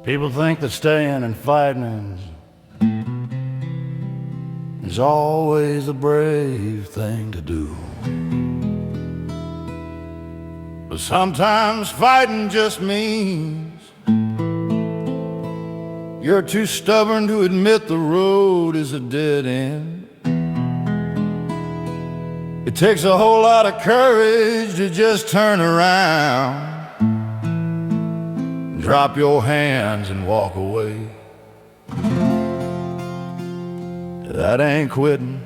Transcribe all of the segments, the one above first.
People think that staying and fighting is always a brave thing to do. But sometimes fighting just means you're too stubborn to admit the road is a dead end. It takes a whole lot of courage to just turn around, drop your hands and walk away. That ain't quitting,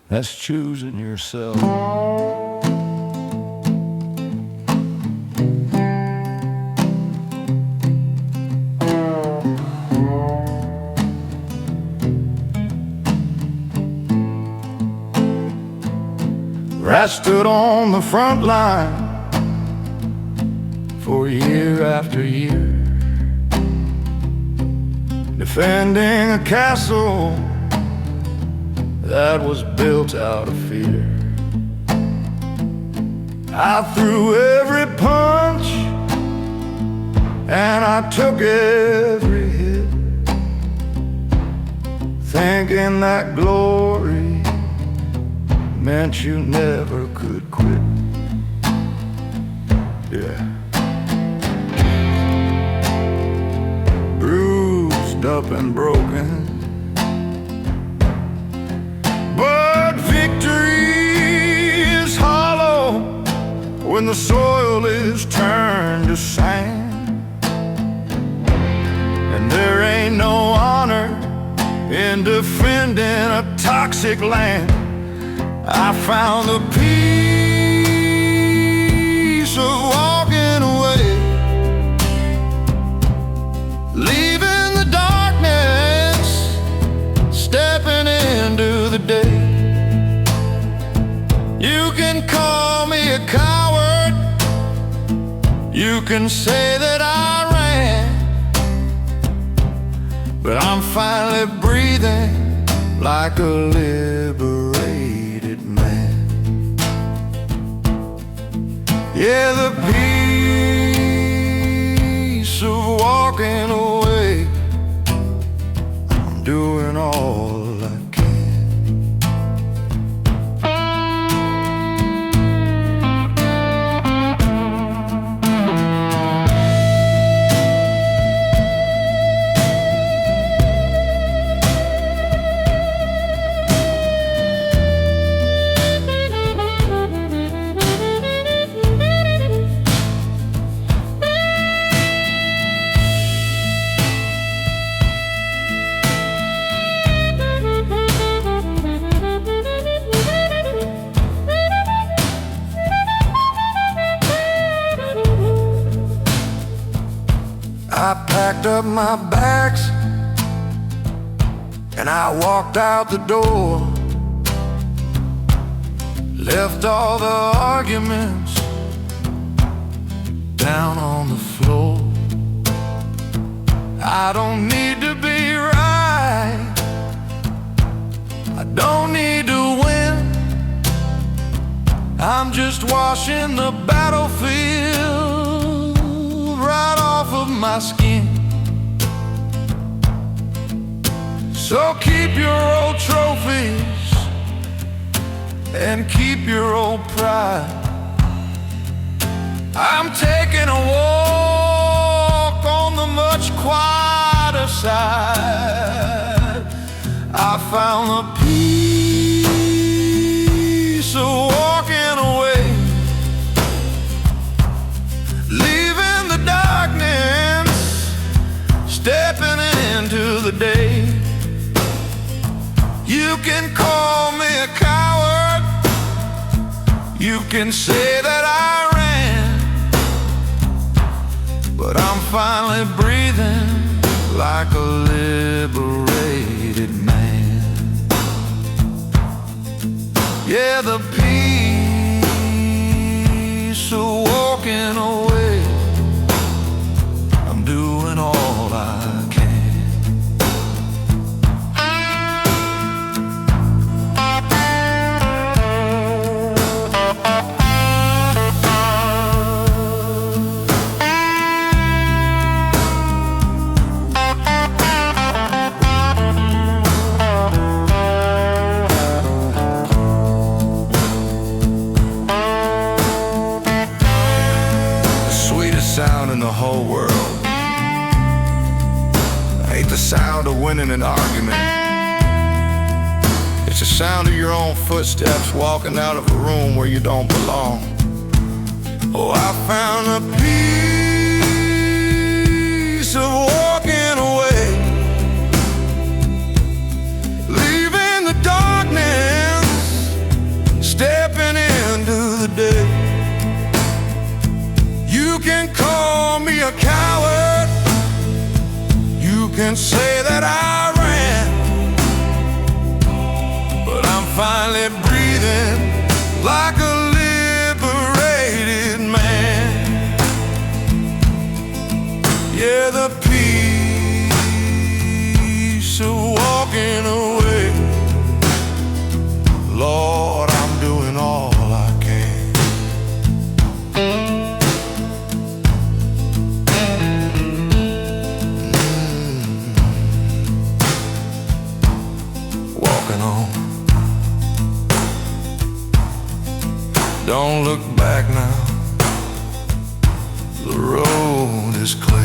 that's choosing yourself. I stood on the front line for year after year, defending a castle that was built out of fear. I threw every punch and I took every hit, thinking that glory meant you never could quit. Yeah. Bruised up and broken, but victory is hollow when the soil is turned to sand. And there ain't no honor in defending a toxic land. I found the peace of walking away, leaving the darkness, stepping into the day. You can call me a coward, you can say that I ran, but I'm finally breathing like a liberated man. Yeah, the peace of walking away, I'm doing all I can. I packed up my bags and I walked out the door, left all the arguments down on the floor. I don't need to be right, I don't need to win, I'm just washing the battlefield right off of my skin. So keep your old trophies and keep your old pride. I'm taking a walk on the much quieter side. I found the peace of walking away, leaving the darkness, stepping into the day. You can call me a coward, you can say that I ran, but I'm finally breathing like a liberated man. Yeah, the peace of walking away, I'm doing all I can. in the whole world ain't the sound of winning an argument. It's the sound of your own footsteps walking out of a room where you don't belong. Oh, I found a piece of walking away, leaving the darkness, stepping into the day. You can call me a coward, you can say that I ran, but I'm finally breathing like a liberated man. Yeah, the peace of walking away. Lord, I'm doing all I can. Walking on. Don't look back now. The road is clear.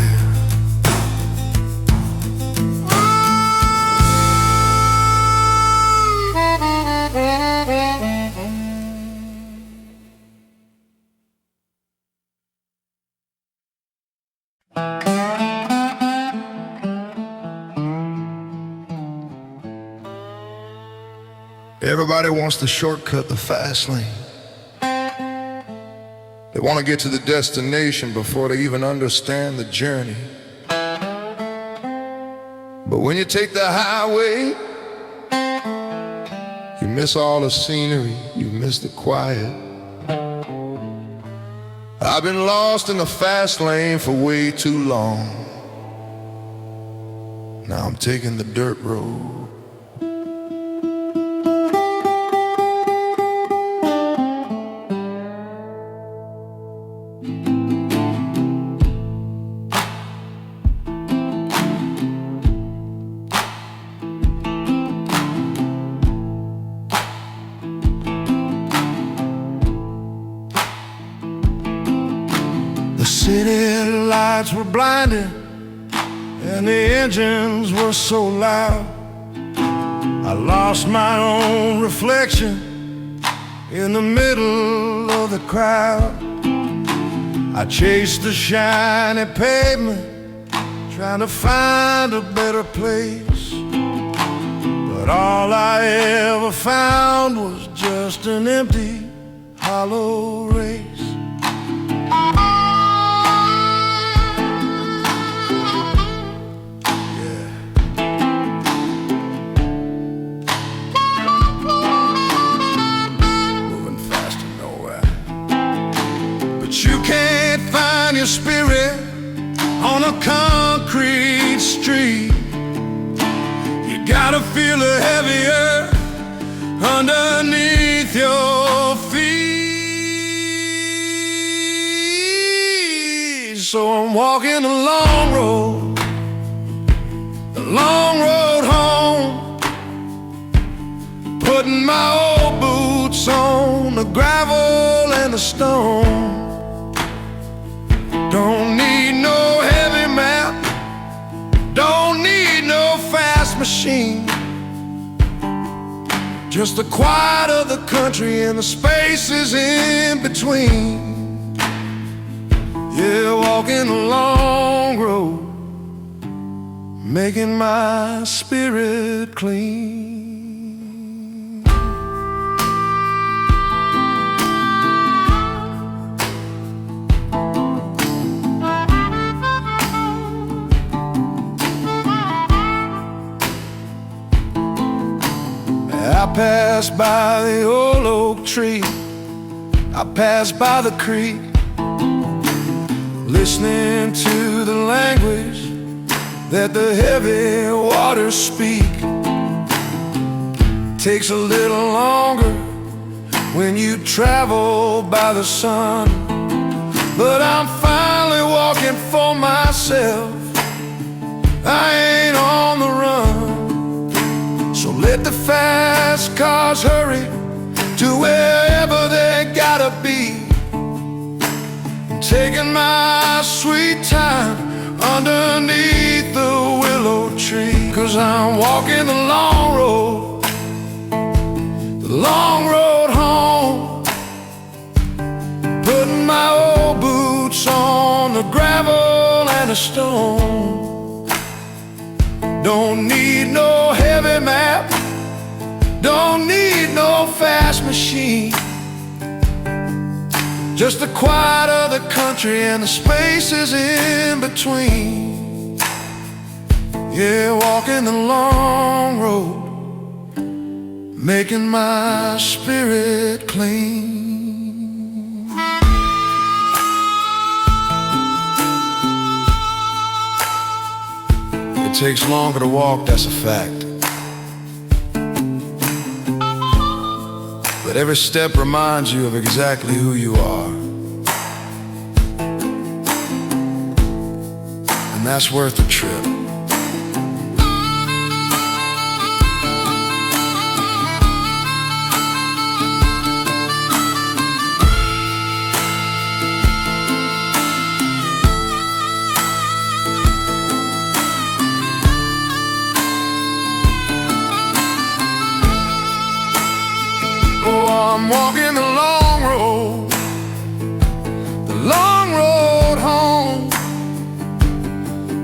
Everybody wants to shortcut the fast lane. They want to get to the destination before they even understand the journey. But when you take the highway, you miss all the scenery, you miss the quiet. I've been lost in the fast lane for way too long. Now I'm taking the dirt road. The city lights were blinding and the engines were so loud. I lost my own reflection in the middle of the crowd. I chased the shiny pavement, trying to find a better place. But all I ever found was just an empty, hollow race. You can't find your spirit on a concrete street. You gotta feel it heavier underneath your feet. So I'm walking the long road home, putting my old boots on the gravel and the stone. Don't need no heavy map, don't need no fast machine. Just the quiet of the country and the spaces in between. Yeah, walking the long road, making my spirit clean. I passed by the old oak tree, I passed by the creek, listening to the language that the heavy waters speak. Takes a little longer when you travel by the sun, but I'm finally walking for myself, I ain't on the run. So let the fast cars hurry to wherever they gotta be. I'm taking my sweet 'cause I'm walking the long road home, putting my old boots on the gravel and the stone. Don't need no heavy map, don't need no fast machine, just the quiet of the country and the spaces in between. Yeah, walking the long road, making my spirit clean. It takes longer to walk, that's a fact, but every step reminds you of exactly who you are, and that's worth the trip. I'm walking the long road home,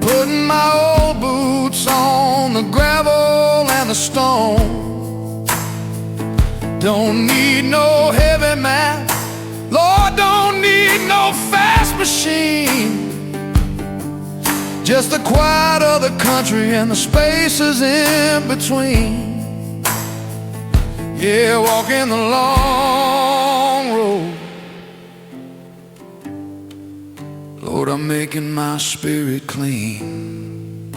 putting my old boots on the gravel and the stone. Don't need no heavy map, Lord, don't need no fast machine, just the quiet of the country and the spaces in between. Yeah, walking the long road, Lord, I'm making my spirit clean.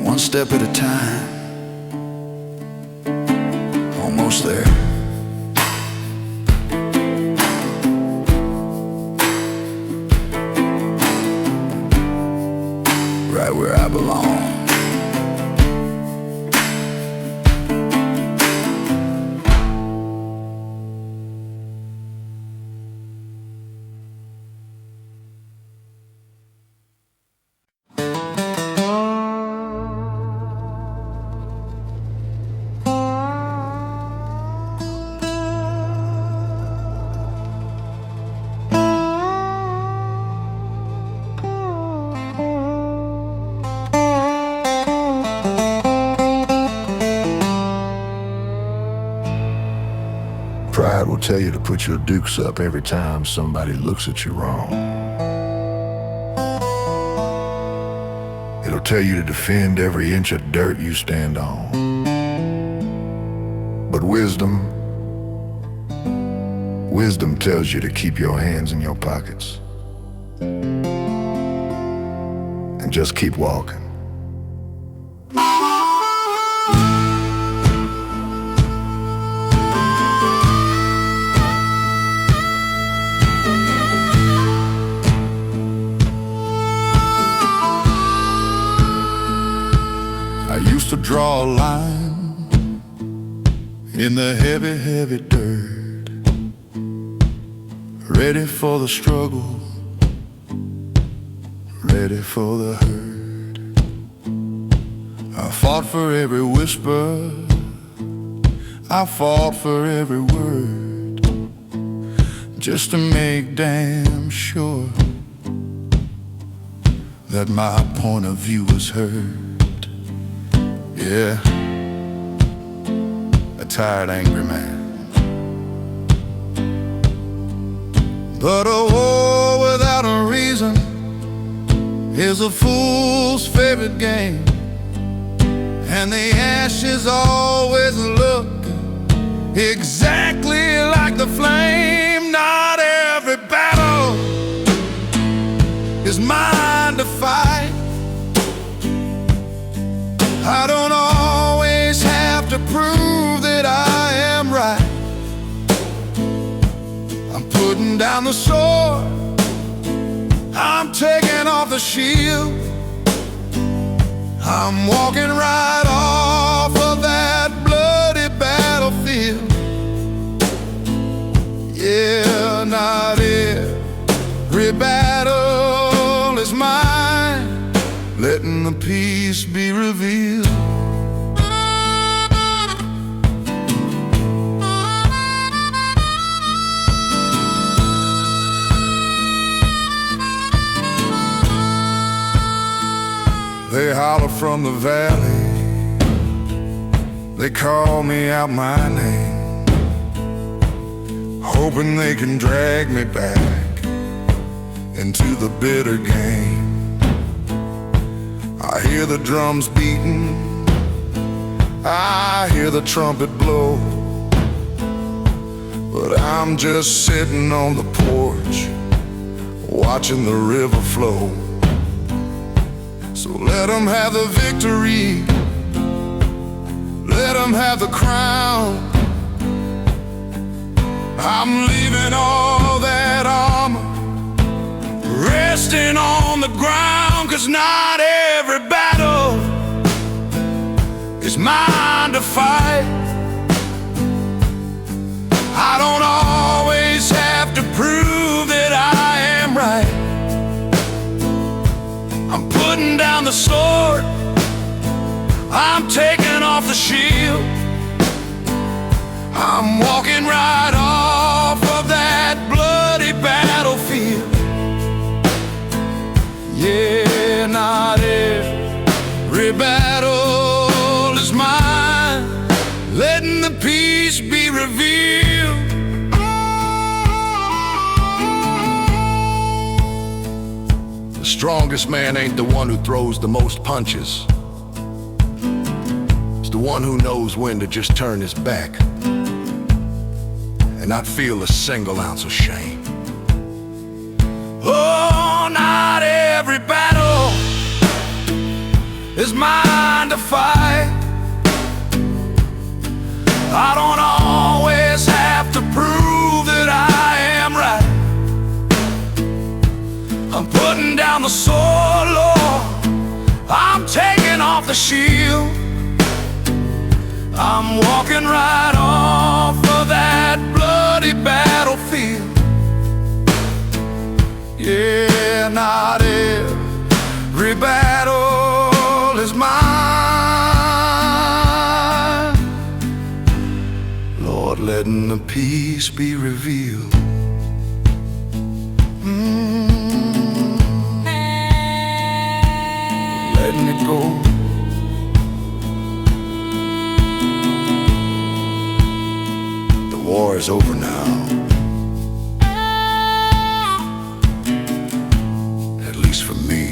One step at a time, almost there. Right where I belong. Pride will tell you to put your dukes up every time somebody looks at you wrong. It'll tell you to defend every inch of dirt you stand on. But wisdom tells you to keep your hands in your pockets and just keep walking. I used to draw a line in the heavy, heavy dirt, ready for the struggle, ready for the hurt. I fought for every whisper, I fought for every word, just to make damn sure that my point of view was heard. Yeah, a tired, angry man. But a war without a reason is a fool's favorite game, and the ashes always look exactly like the flame. Not every battle is mine to fight. I don't always have to prove that I am right. I'm putting down the sword, I'm taking off the shield, I'm walking right off of that bloody battlefield. Yeah, peace be revealed. They holler from the valley, they call me out my name, hoping they can drag me back into the bitter game. I hear the drums beating, I hear the trumpet blow, but I'm just sitting on the porch, watching the river flow. So let them have the victory, let them have the crown. I'm leaving all that armor, resting on the ground, 'cause not every battle is mine to fight. I don't always have to prove that I am right. I'm putting down the sword, I'm taking off the shield. I'm walking right off of that bloody battlefield. Yeah, not every battle is mine, letting the peace be revealed. The strongest man ain't the one who throws the most punches. It's the one who knows when to just turn his back and not feel a single ounce of shame. Oh, not every battle is mine to fight. I don't always have to prove that I am right. I'm putting down the sword, Lord, I'm taking off the shield. I'm walking right off of that bloody battlefield. Yeah, not every battle is mine. Lord, letting the peace be revealed. Letting it go. The war is over now. At least for me.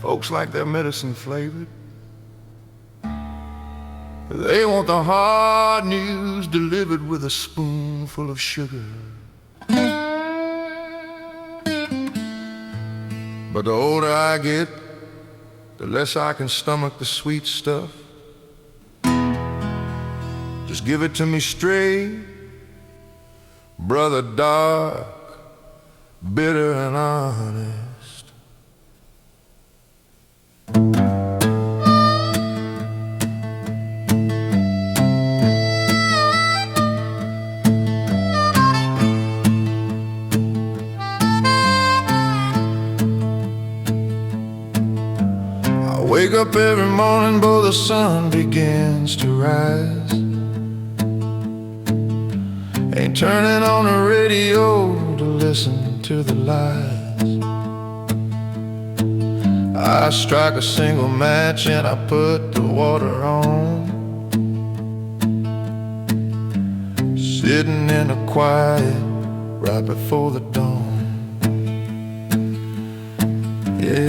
Folks like their medicine flavored. They want the hard news delivered with a spoonful of sugar. But the older I get, the less I can stomach the sweet stuff. Just give it to me straight, brother, dark, bitter and honest. Wake up every morning before the sun begins to rise. Ain't turning on the radio to listen to the lies. I strike a single match and I put the water on. Sitting in the quiet right before the dawn. Yeah,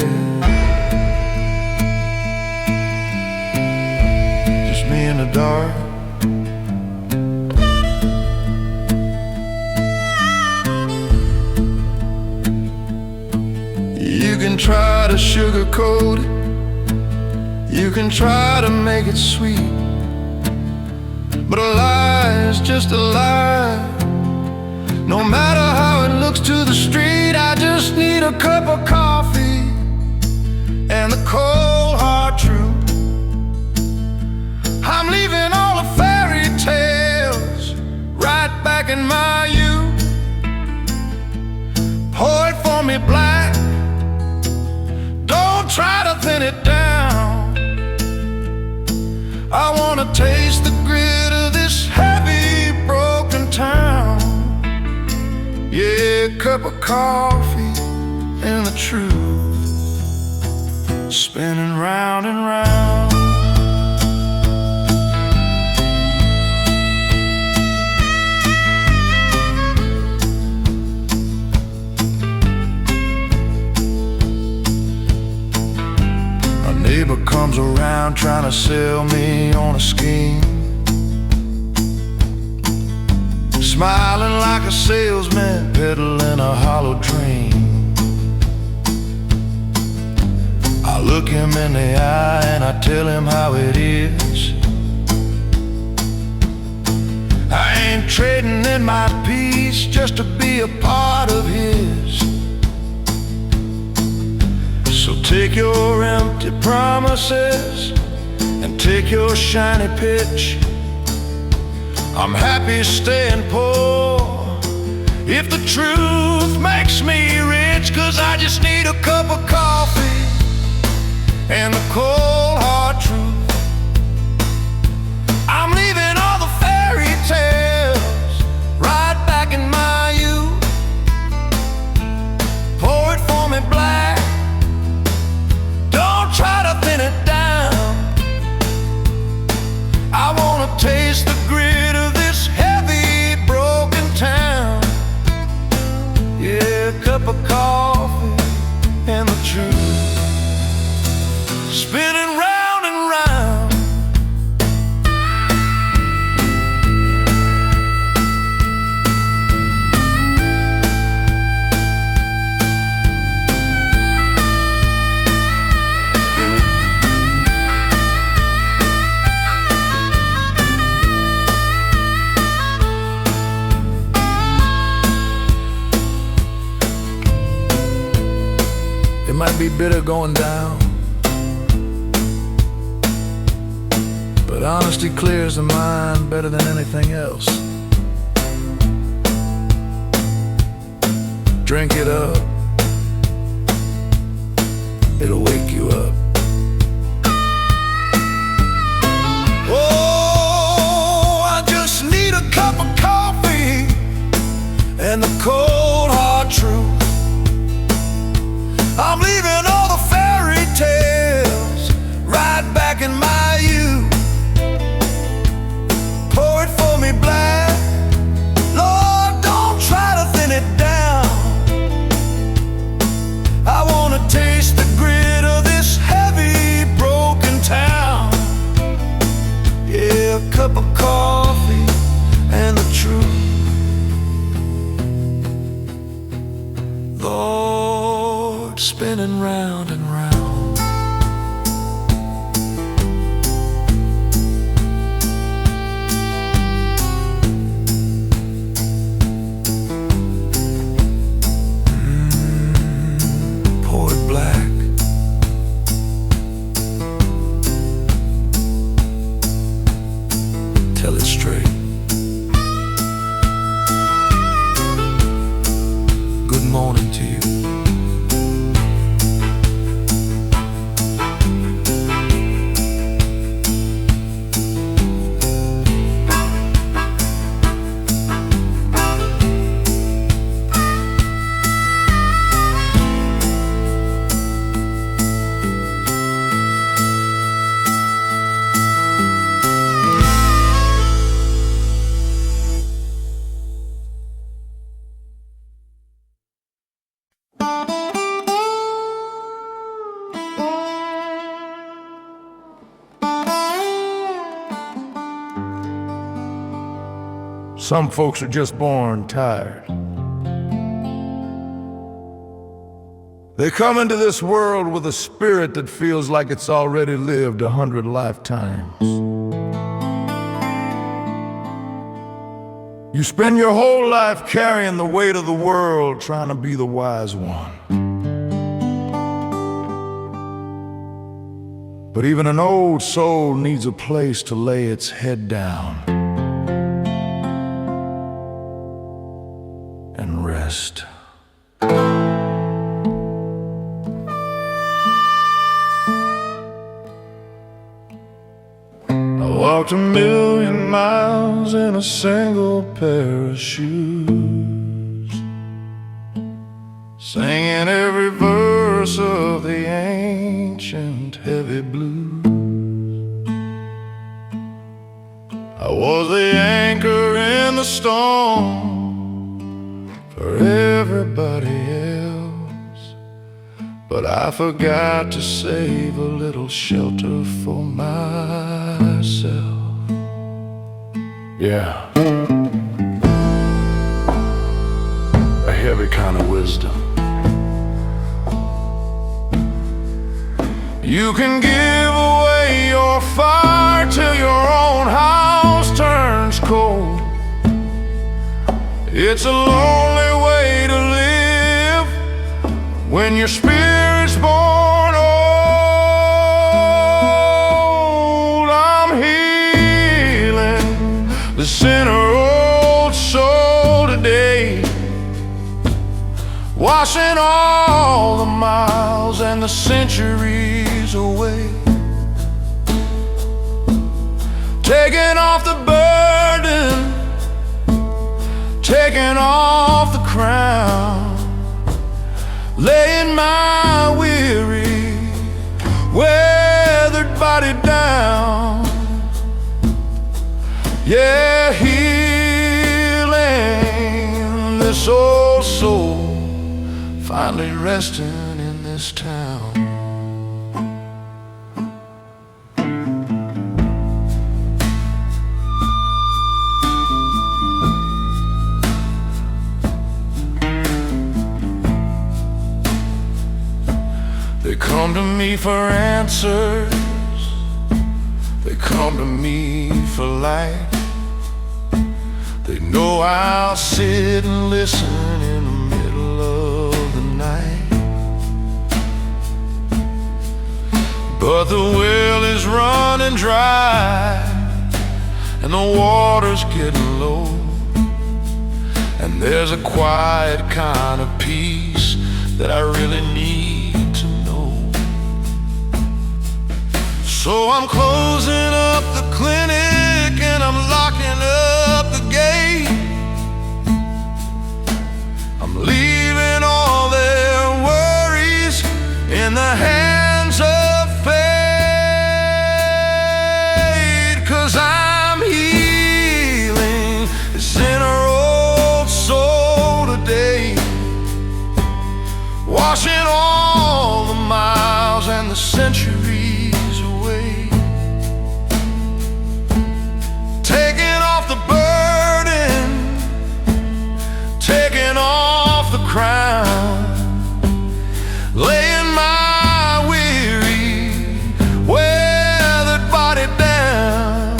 just me in the dark. You can try to sugarcoat it, you can try to make it sweet, but a lie is just a lie. No matter how it looks to the street, I just need a cup of coffee and the cold hard truth. I'm leaving all the fairy tales right back in my youth. Pour it for me black, don't try to thin it down. I wanna taste the grit of this heavy, broken town. Yeah, cup of coffee and the truth, spinning round and round. A neighbor comes around trying to sell me on a scheme, smiling like a salesman peddling a hollow dream. I look him in the eye and I tell him how it is. I ain't trading in my peace just to be a part of his. So take your empty promises and take your shiny pitch. I'm happy staying poor if the truth makes me rich, 'cause I just need a cup of coffee and the cold hard truth. I'm leaving all the fairy tales right back in my youth. Pour it for me black, don't try to thin it down. I wanna taste the grit of this heavy, broken town. Yeah, a cup of coffee and the truth, spinning round and round. It might be bitter going down, but honesty clears the mind better than anything else. Drink it up, it'll wake you up. Oh, I just need a cup of coffee and the cold hard truth. I'm leaving all the fairy tales right back in my youth. Pour it for me black, Lord, don't try to thin it down. I wanna taste the grit of this heavy, broken town. Yeah, a cup of coffee and the truth, Lord, spinning round and round. Pour it black, tell it straight. Good morning to you. Some folks are just born tired. They come into this world with a spirit that feels like it's already lived 100 lifetimes. You spend your whole life carrying the weight of the world, trying to be the wise one. But even an old soul needs a place to lay its head down and rest. I walked 1,000,000 miles in a single pair of shoes, singing every verse of the ancient heavy blues. I was the anchor in the storm for everybody else, but I forgot to save a little shelter for myself. Yeah, a heavy kind of wisdom. You can give away your fire till your own house turns cold. It's a lonely way to live when your spirit's born old. I'm healing the sinner old soul today, washing all the miles and the centuries away, taking off the burden, taking off the crown, laying my weary, weathered body down. Yeah, healing this old soul, finally resting in this town. They come to me for answers, they come to me for light. They know I'll sit and listen in the middle of the night. But the well is running dry and the water's getting low, and there's a quiet kind of peace that I really need to know. So I'm closing up the clinic and I'm locking up the gate. I'm leaving all their worries in the hands of fate, 'cause I'm healing this inner old soul today, washing all the miles and the centuries away, taking off the burden, taking off the crown, laying my weary, weathered body down.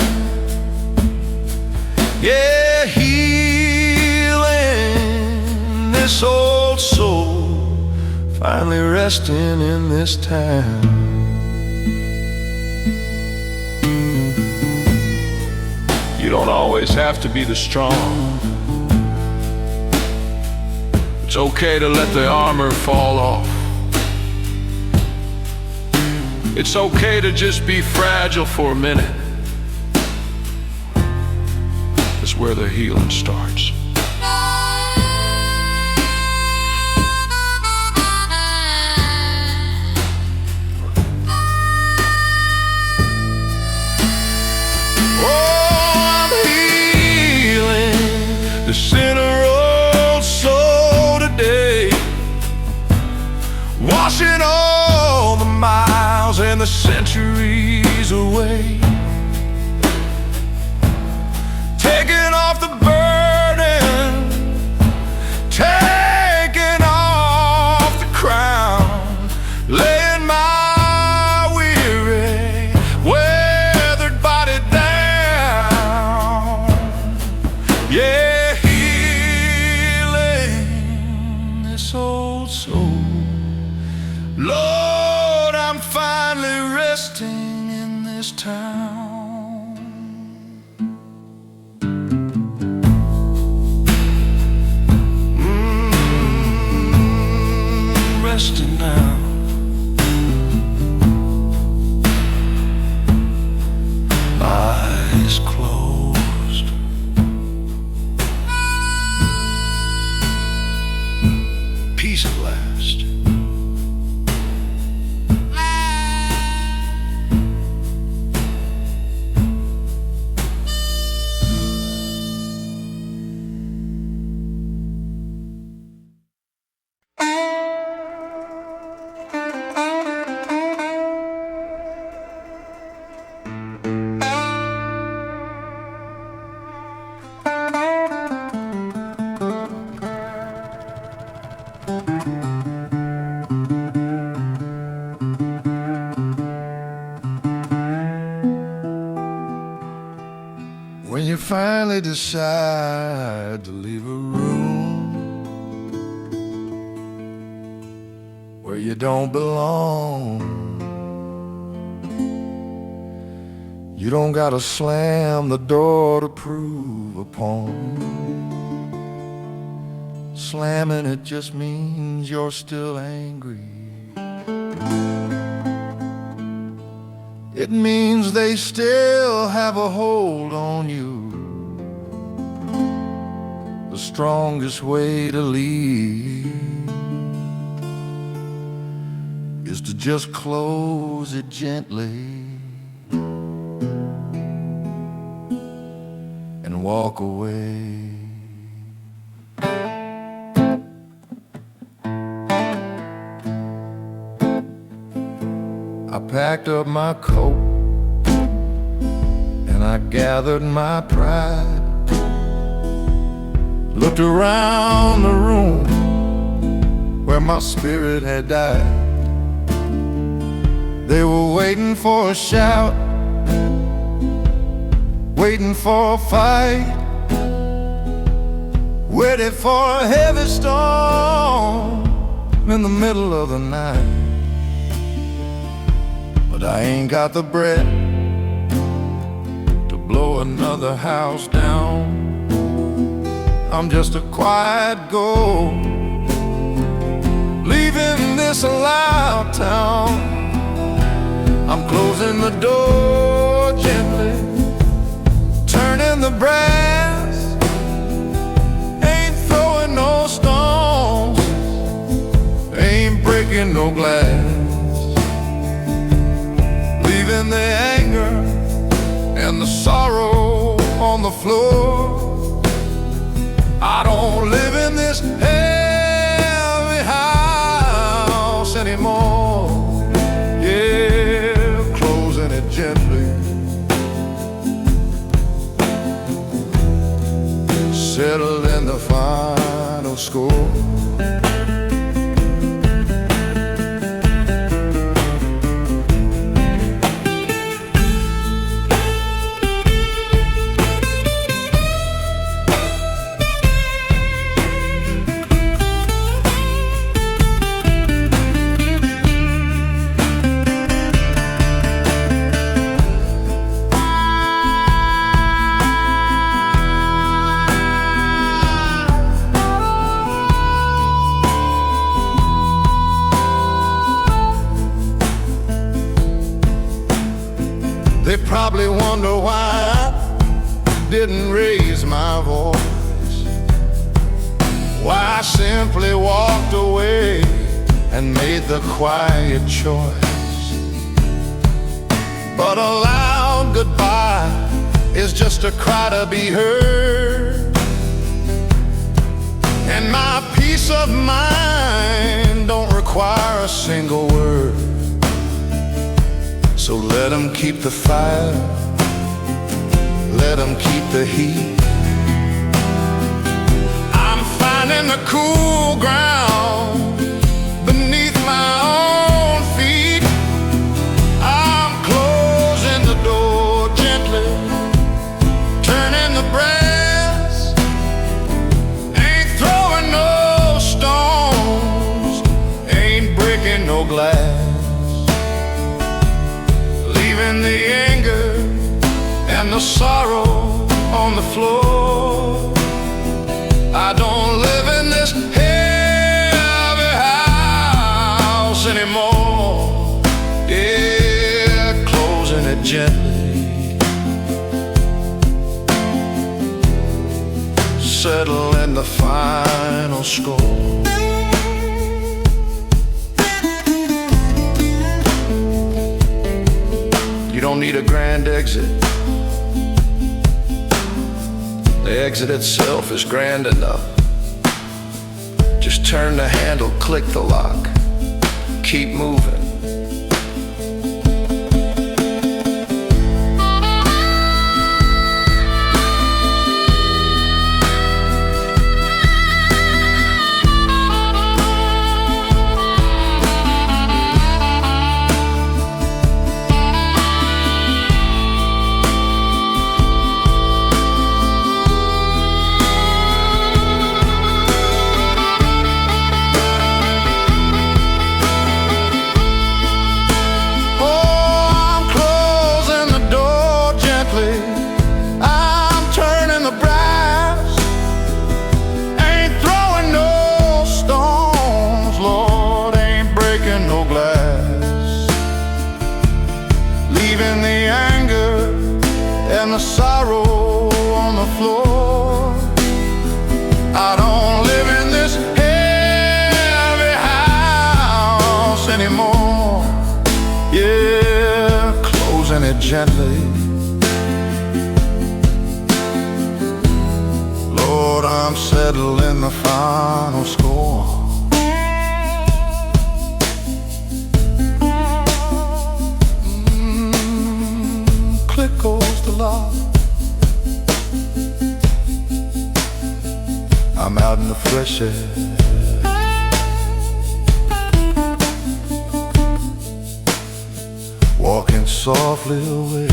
Yeah, healing this old soul, finally resting in this town. You don't always have to be the strong. It's okay to let the armor fall off. It's okay to just be fragile for a minute. That's where the healing starts. The sinner old soul today, washing all the miles and the centuries away, taking off the burden, Resting now. Eyes closed. Peace at last. When you finally decide to leave a room where you don't belong, you don't gotta slam the door to prove a point. Slamming it just means you're still angry. It means they still have a hold on you. The strongest way to leave is to just close it gently and walk away. I packed up my coat and I gathered my pride, looked around the room where my spirit had died. They were waiting for a shout, waiting for a fight, waiting for a heavy storm in the middle of the night. But I ain't got the breath to blow another house down. I'm just a quiet ghost leaving this loud town. I'm closing the door gently, turning the brass, ain't throwing no stones, ain't breaking no glass. Leaving the anger and the sorrow on the floor. I don't live in this heavy house anymore. Yeah, closing it gently, settling the final score. They probably wonder why I didn't raise my voice, why I simply walked away and made the quiet choice. But a loud goodbye is just a cry to be heard, and my peace of mind don't require a single word. So let them keep the fire, let them keep the heat. I'm finding the cool ground beneath my own feet. I'm closing the door gently, turning the brass, ain't throwing no stones, ain't breaking no glass. The anger and the sorrow on the floor. I don't live in this heavy house anymore. Yeah, closing it gently, settling the final score. You don't need a grand exit. The exit itself is grand enough. Just turn the handle, click the lock, keep moving. Leaving the anger and the sorrow on the floor. I don't live in this heavy house anymore. Yeah, closing it gently. Lord, I'm settling the final score. Goes the lock. I'm out in the fresh air, walking softly away.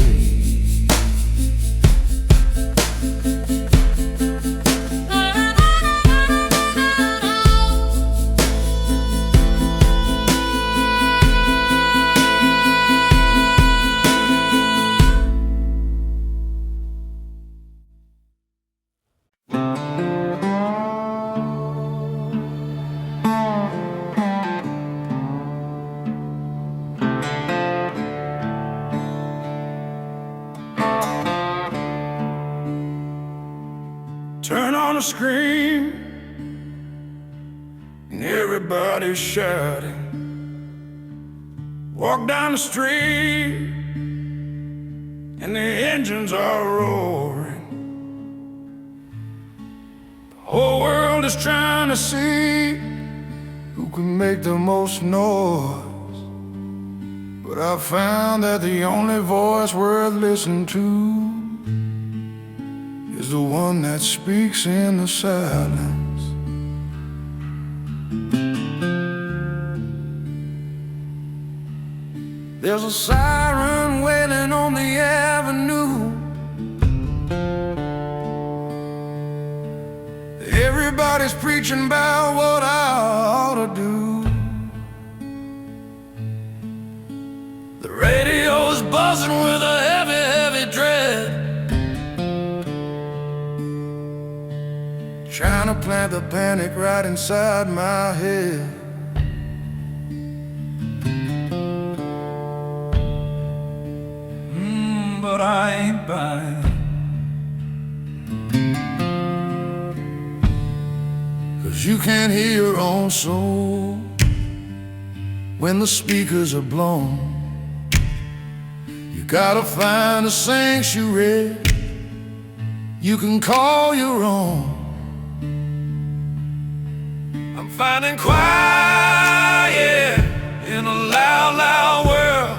Turn on the screen and everybody's shouting. Walk down the street and the engines are roaring. The whole world is trying to see who can make the most noise. But I found that the only voice worth listening to is the one that speaks in the silence. There's a siren wailing on the avenue. Everybody's preaching about what I ought to do. The radio's buzzing with a heavy, heavy dread, trying to plant the panic right inside my head. But I ain't buying, 'cause you can't hear your own soul when the speakers are blown. You gotta find a sanctuary you can call your own. I'm finding quiet in a loud, loud world,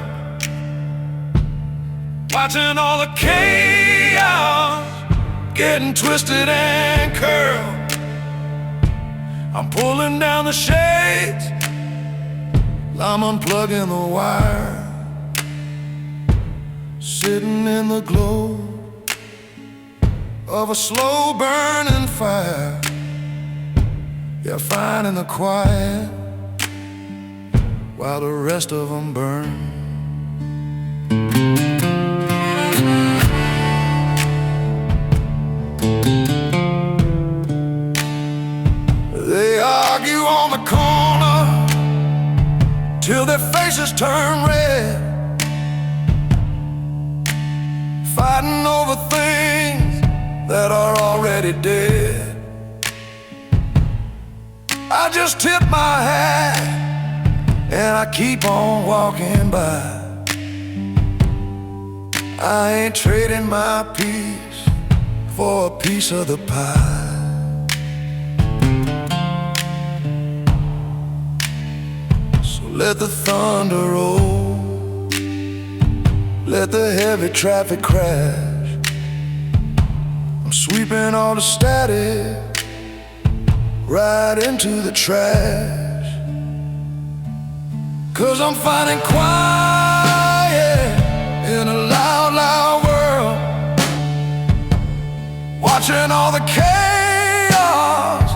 watching all the chaos getting twisted and curled. I'm pulling down the shades, I'm unplugging the wire, sitting in the glow of a slow burning fire. Yeah, finding the quiet while the rest of them burn. till their faces turn red, fighting over things that are already dead. I just tip my hat and I keep on walking by. I ain't trading my peace for a piece of the pie. So let the thunder roll, let the heavy traffic crash. I'm sweeping all the static right into the trash. 'Cause I'm finding quiet in a loud, loud world, watching all the chaos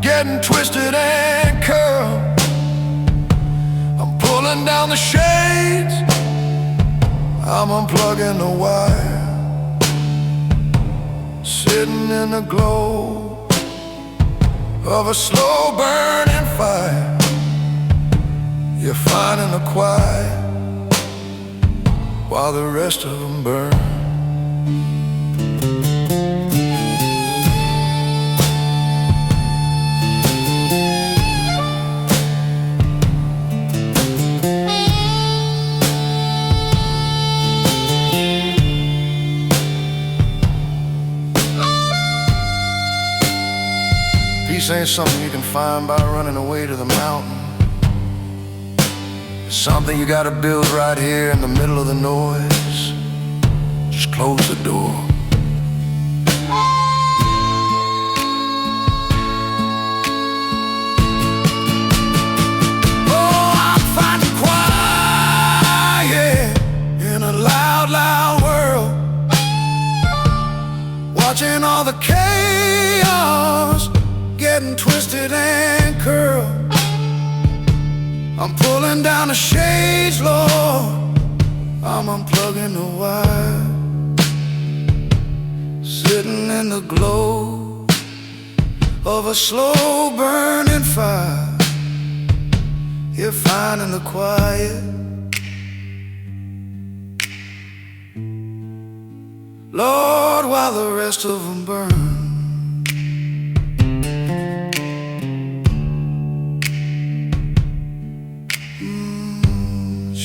getting twisted and curled. I'm pulling down the shades, I'm unplugging the wire, sitting in the glow of a slow burning fire. You're finding the quiet while the rest of them burn. Peace ain't something you can find by running away to the mountain. It's something you gotta build right here in the middle of the noise. Just close the door. Oh, I'm finding quiet in a loud, loud world, watching all the chaos getting twisted and curled. I'm pulling down the shades, Lord, I'm unplugging the wire, sitting in the glow of a slow burning fire. You're finding the quiet, Lord, while the rest of them burn.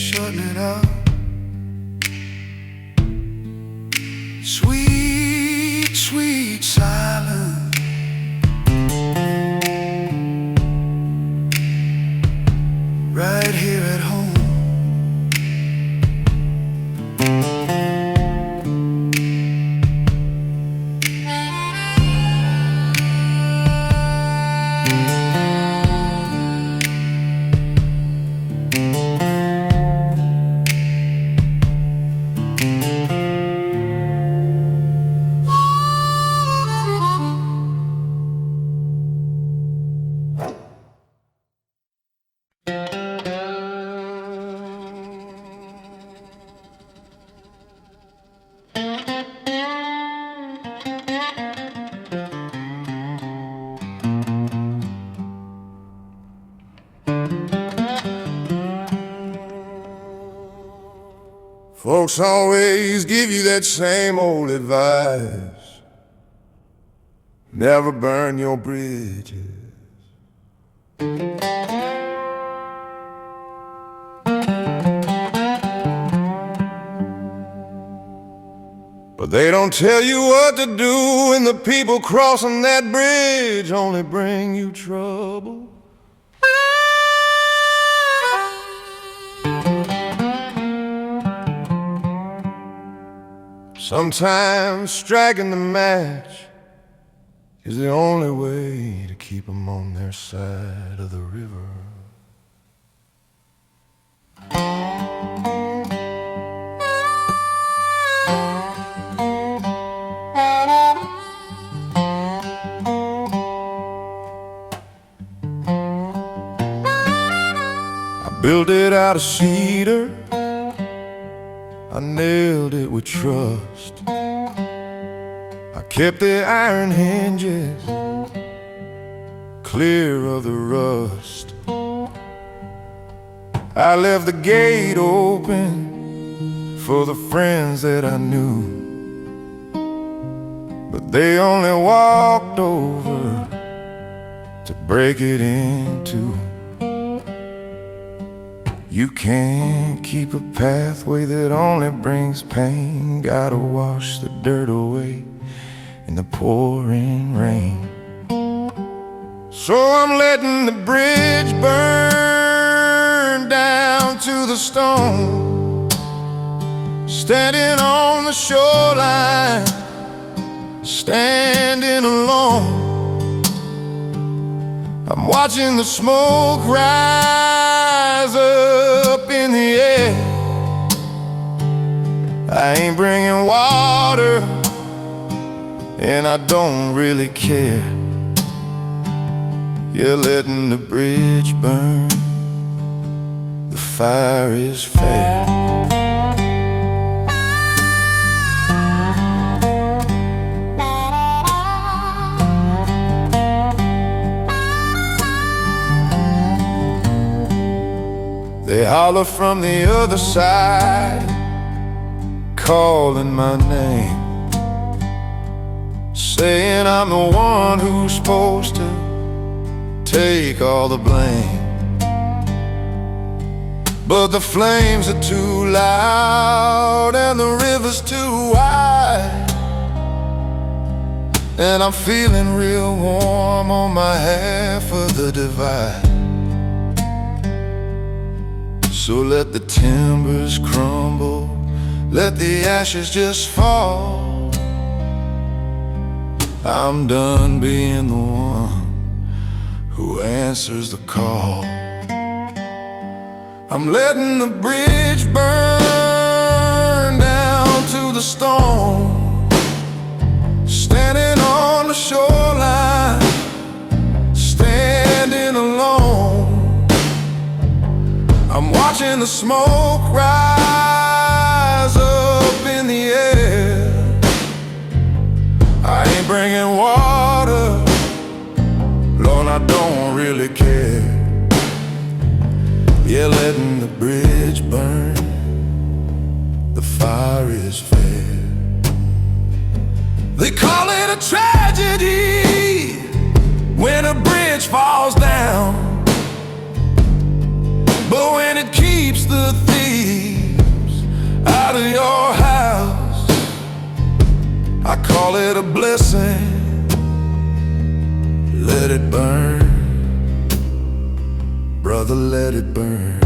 Shutting it out. Sweet, sweet silence, right here at home. Folks always give you that same old advice: never burn your bridges. But they don't tell you what to do when the people crossing that bridge only bring you trouble. Sometimes striking the match is the only way to keep them on their side of the river. I built it out of cedar, I nailed it with trust. I kept the iron hinges clear of the rust. I left the gate open for the friends that I knew, but they only walked over to break it in two. You can't keep a pathway that only brings pain. Gotta wash the dirt away in the pouring rain. So I'm letting the bridge burn down to the stone, standing on the shoreline, standing alone. I'm watching the smoke rise up in the air. I ain't bringing water, and I don't really care. You're letting the bridge burn, the fire is fair. They holler from the other side, calling my name, saying I'm the one who's supposed to take all the blame. But the flames are too loud and the river's too wide, and I'm feeling real warm on my half of the divide. So let the timbers crumble, let the ashes just fall. I'm done being the one who answers the call. I'm letting the bridge burn down to the stone, standing on the shoreline, standing alone. I'm watching the smoke rise up in the air. I ain't bringing water, Lord, I don't really care. Yeah, letting the bridge burn, the fire is fair. They call it a tragedy when a bridge falls down, but when it keeps the thieves out of your house, I call it a blessing. Let it burn, brother, let it burn.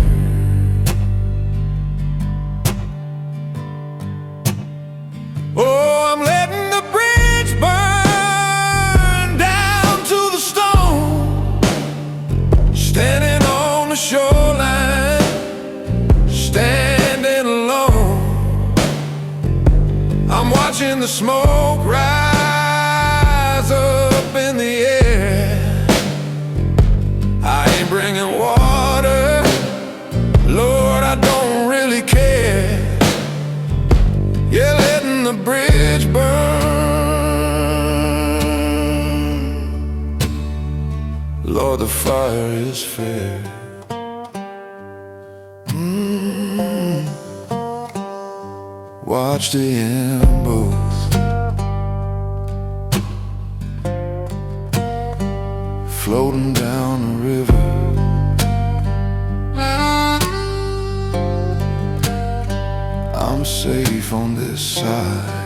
Oh, I'm letting the bridge burn down to the stone, standing on the shoreline, standing alone. I'm watching the smoke rise up in the air. I ain't bringing water, Lord, I don't really care. Yeah, letting the bridge burn, Lord, the fire is fair. Watch the embers floating down the river. I'm safe on this side.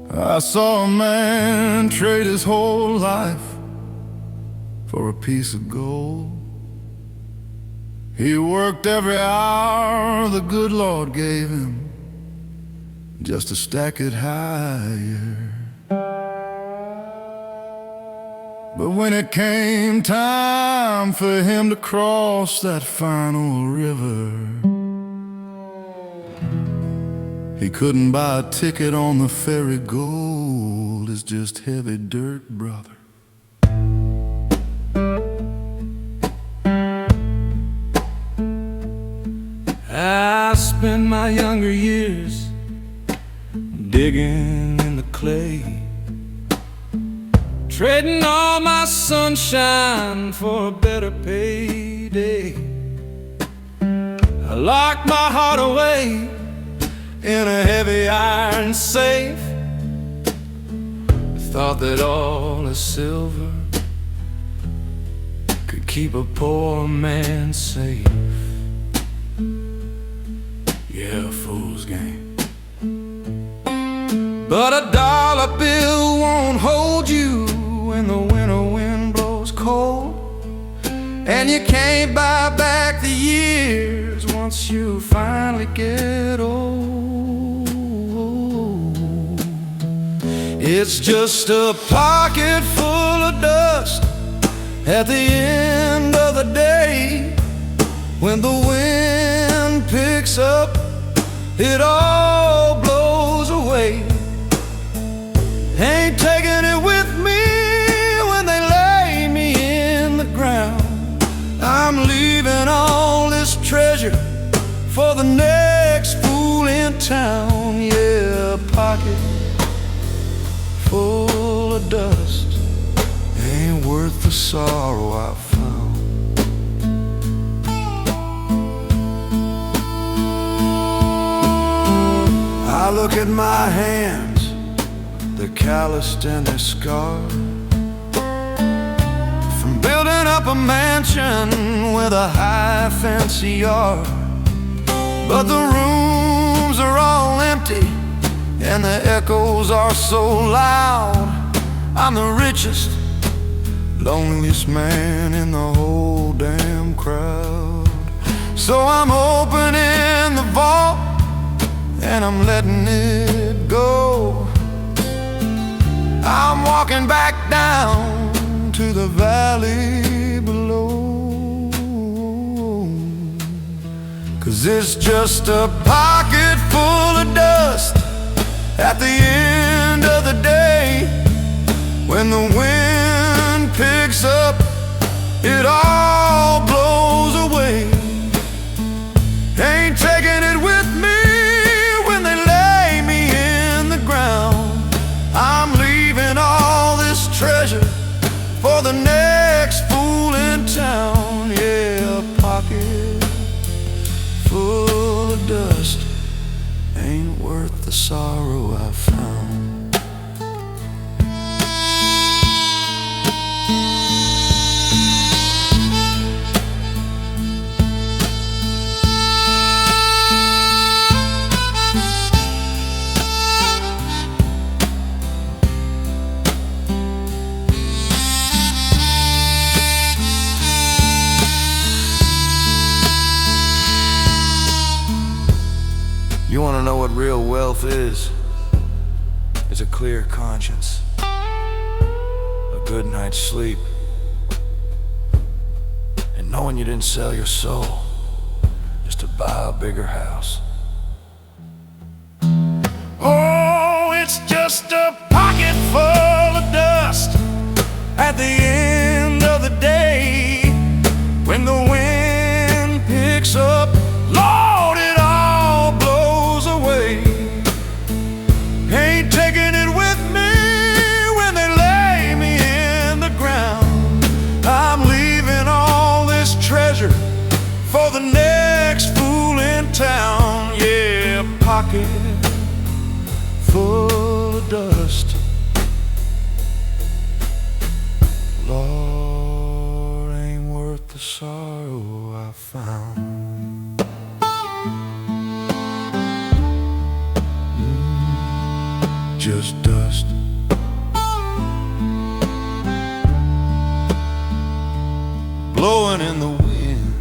I saw a man trade his whole life for a piece of gold. He worked every hour the good Lord gave him just to stack it higher. But when it came time for him to cross that final river, he couldn't buy a ticket on the ferry. Gold is just heavy dirt, brother. I spent my younger years digging in the clay, trading all my sunshine for a better payday. I locked my heart away in a heavy iron safe. Thought that all the silver could keep a poor man safe. Yeah, fool's game. But a dollar bill won't hold you when the winter wind blows cold, and you can't buy back the years once you finally get old. It's just a pocket full of dust at the end of the day. When the wind picks up, it all blows away. Ain't taking it with me when they lay me in the ground. I'm leaving all this treasure for the next fool in town. Yeah, a pocket full of dust ain't worth the sorrow I found. I look at my hands, they're calloused and they're scarred from building up a mansion with a high fancy yard. But the rooms are all empty and the echoes are so loud. I'm the richest, loneliest man in the whole damn crowd. So I'm opening the vault and I'm letting it go. I'm walking back down to the valley below. 'Cause it's just a pocket full of dust at the end of the day. When the wind picks up, it all blows away. Ain't taking it with me when they lay me in the ground. I'm leaving all this treasure for the next fool in town. Yeah, a pocket full of dust ain't worth the sorrow I found. You want to know what real wealth is? It's a clear conscience, a good night's sleep, and knowing you didn't sell your soul just to buy a bigger house. Oh, it's just a pocket full of dust at the end of the day. When the wind picks up, Lord, it all blows away. Ain't taking it with me when they lay me in the ground. I'm leaving all this treasure for the next fool in town. Yeah, pocket full of dust. Lord, ain't worth the sorrow I found. Just dust. Blowing in the wind.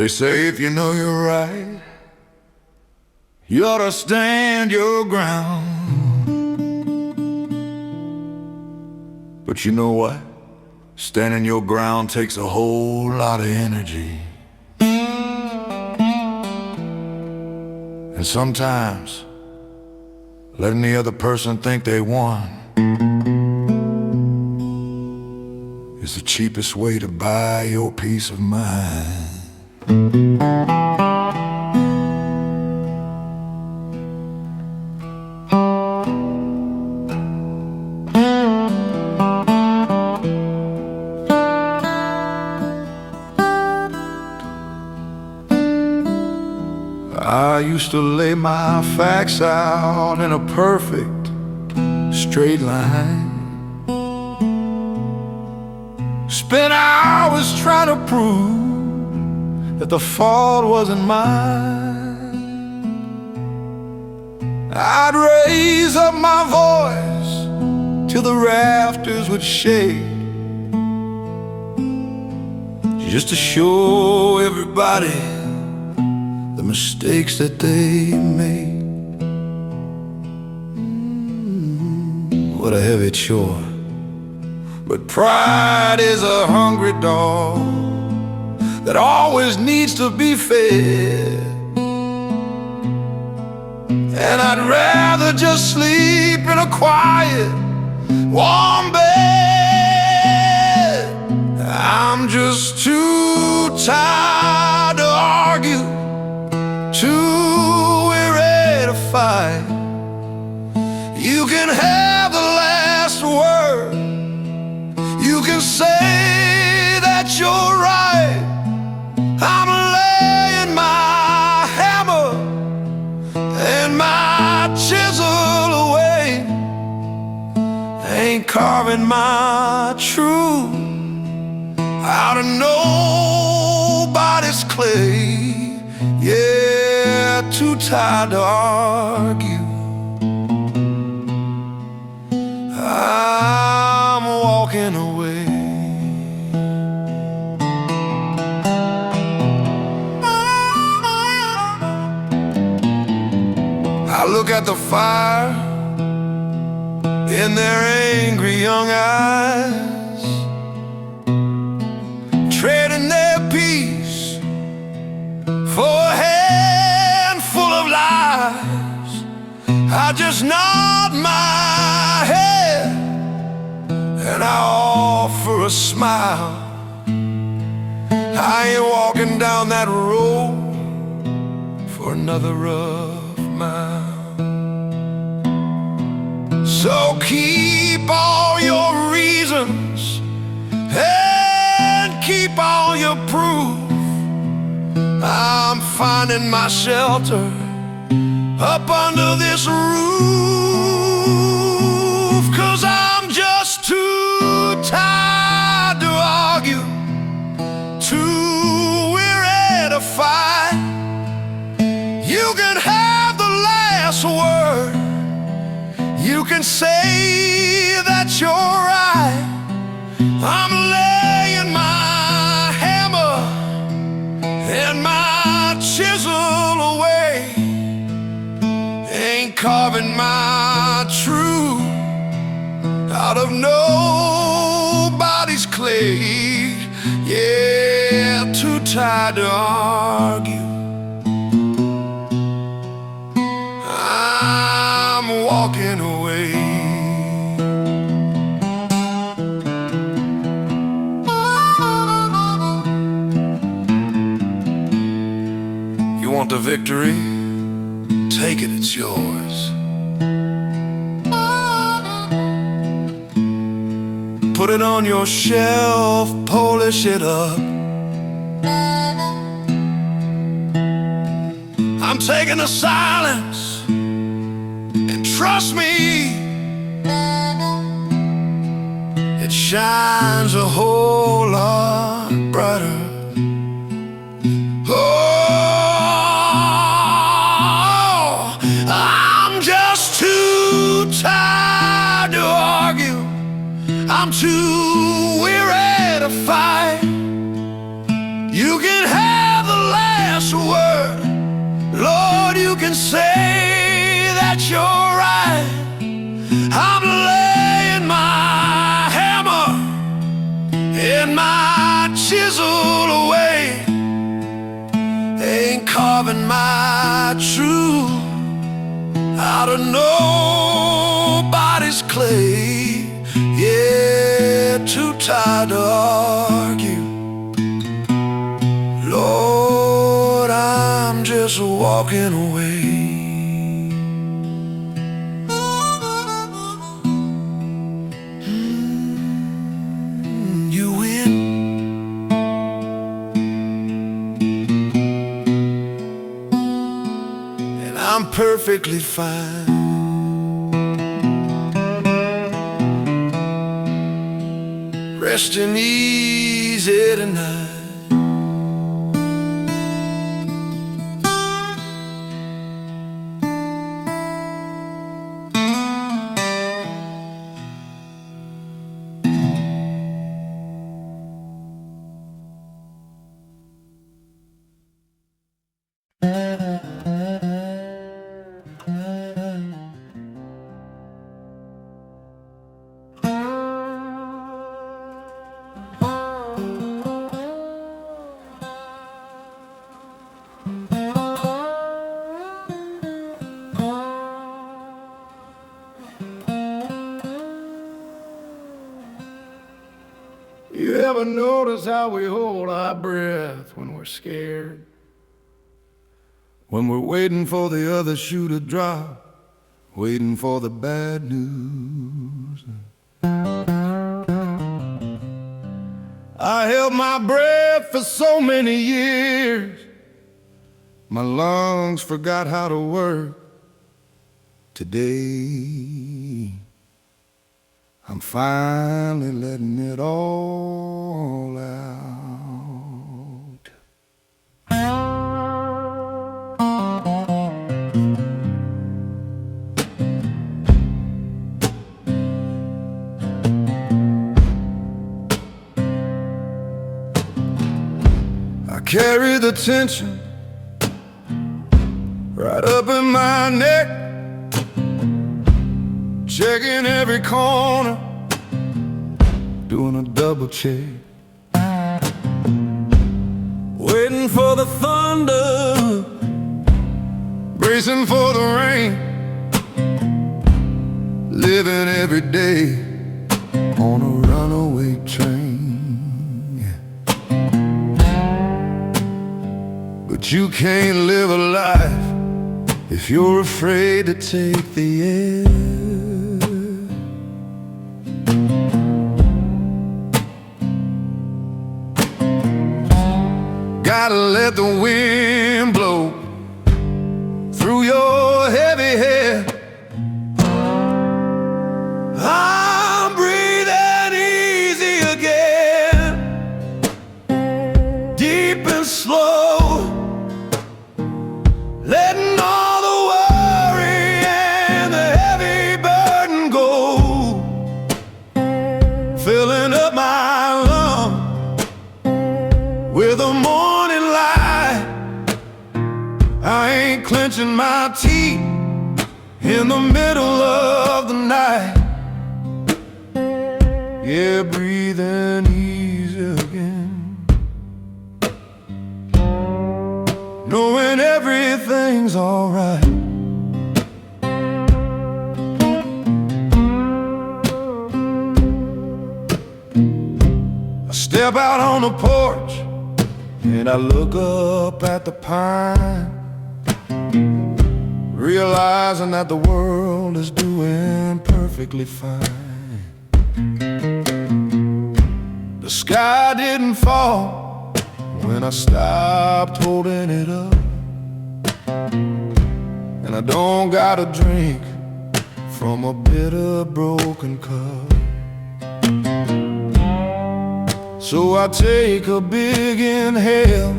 They say if you know you're right, you ought to stand your ground. But you know what? Standing your ground takes a whole lot of energy. And sometimes letting the other person think they won is the cheapest way to buy your peace of mind. I used to lay my facts out in a perfect straight line, spent hours trying to prove that the fault wasn't mine. I'd raise up my voice till the rafters would shake, just to show everybody the mistakes that they make. What a heavy chore. But pride is a hungry dog that always needs to be fed. And I'd rather just sleep in a quiet, warm bed. I'm just too tired to argue, too weary to fight. You can have the last word, you can say that you're right. I'm laying my hammer and my chisel away, ain't carving my truth out of nobody's clay. Yeah, too tired to argue. I'm walking away. I look at the fire in their angry young eyes, trading their peace for a handful of lies. I just nod my head and I offer a smile. I ain't walking down that road for another rough mile. So keep all your reasons and keep all your proof. I'm finding my shelter up under this roof, 'cause I'm just too tired to argue, too weary to fight. You can have the last word, you can say that you're right. I'm laying my hammer and my chisel away, ain't carving my truth out of nobody's clay. Yeah, too tired to argue. I'm walking away. You want the victory? Take it, it's yours. Put it on your shelf, polish it up. I'm taking the silence, and trust me, it shines a whole lot brighter. Oh, I'm just too tired to argue, I'm too weary to fight. You can have the can say that you're right. I'm laying my hammer and my chisel away, ain't carving my truth out of nobody's clay. Yeah, too tired to argue. Lord, I'm just walking away. You win. And I'm perfectly fine. Resting easy tonight. You ever notice how we hold our breath when we're scared? When we're waiting for the other shoe to drop, waiting for the bad news. I held my breath for so many years, my lungs forgot how to work. Today, I'm finally letting it all out. I carry the tension right up in my neck, checking every corner, doing a double check, waiting for the thunder, bracing for the rain, living every day on a runaway train. But you can't live a life if you're afraid to take the air. Gotta let the wind blow through your heavy hair. I'm breathing easy again, deep and slow, letting all the worry and the heavy burden go, filling up my lungs with a morning light. I ain't clenching my teeth in the middle of the night. Yeah, breathing easy again, knowing everything's alright. I step out on the porch and I look up at the pine, realizing that the world is doing perfectly fine. The sky didn't fall when I stopped holding it up, and I don't gotta drink from a bitter broken cup. So I take a big inhale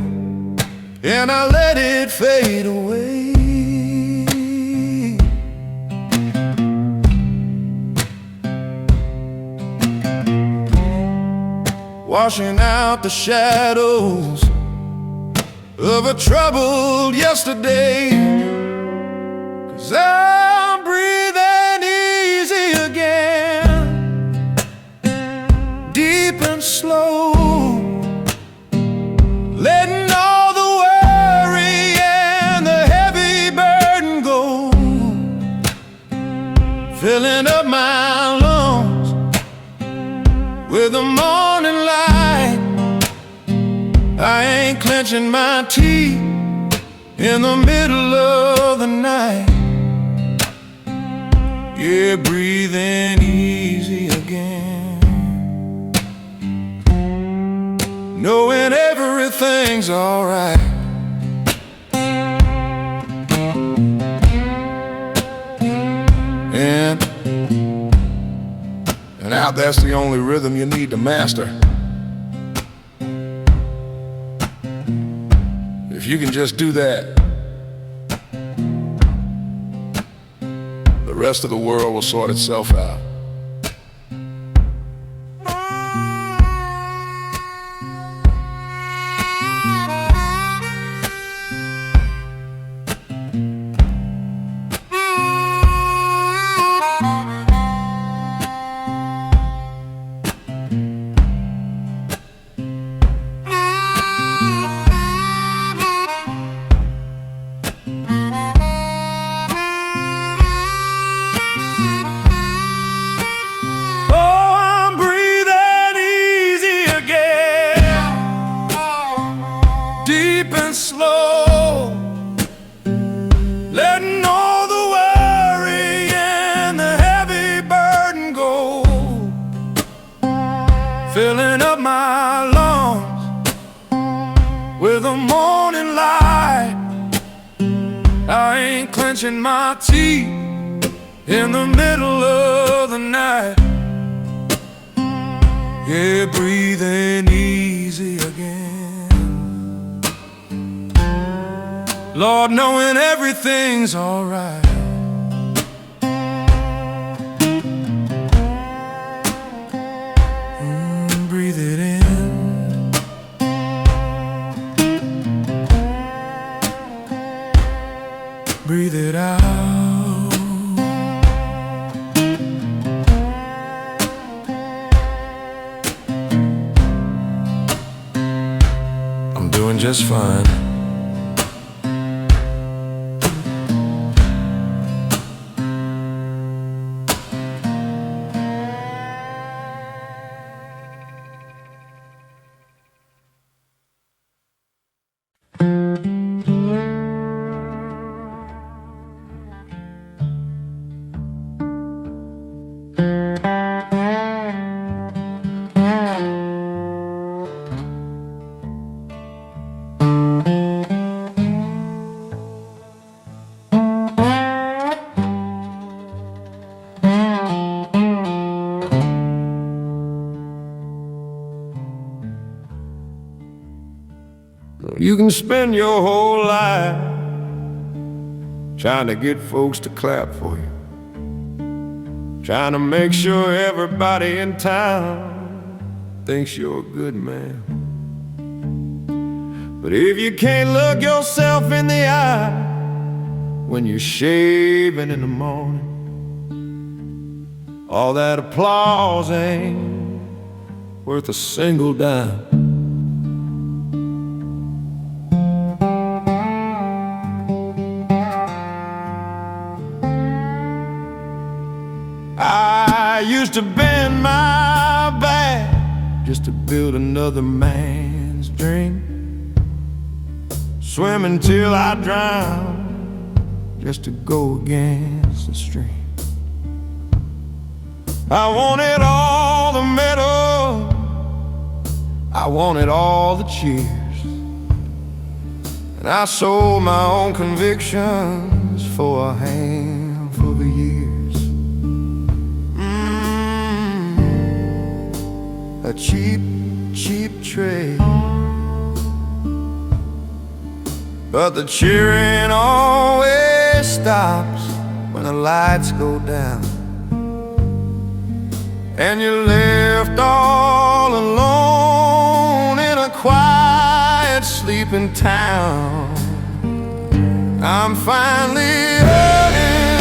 and I let it fade away, washing out the shadows of a troubled yesterday. I'm breathing easy again, deep and slow, letting all the worry and the heavy burden go, filling up my lungs with the morning light. I ain't clenching my teeth in the middle of the night. Yeah, breathing easy again, knowing everything's alright. And now that's the only rhythm you need to master. If you can just do that, the rest of the world will sort itself out. Deep and slow, letting all the worry and the heavy burden go, filling up my lungs with the morning light. I ain't clenching my teeth in the middle of the night. Yeah, breathing easy again, Lord, knowing everything's alright. Breathe it in, breathe it out. I'm doing just fine. You can spend your whole life trying to get folks to clap for you, trying to make sure everybody in town thinks you're a good man. But if you can't look yourself in the eye when you're shaving in the morning, all that applause ain't worth a single dime. I used to bend my back just to build another man's dream, swim until I drown just to go against the stream. I wanted all the medals, I wanted all the cheers, and I sold my own convictions for a handful of years. A cheap, cheap trade, but the cheering always stops when the lights go down, and you're left all alone in a quiet, sleeping town. I'm finally hurting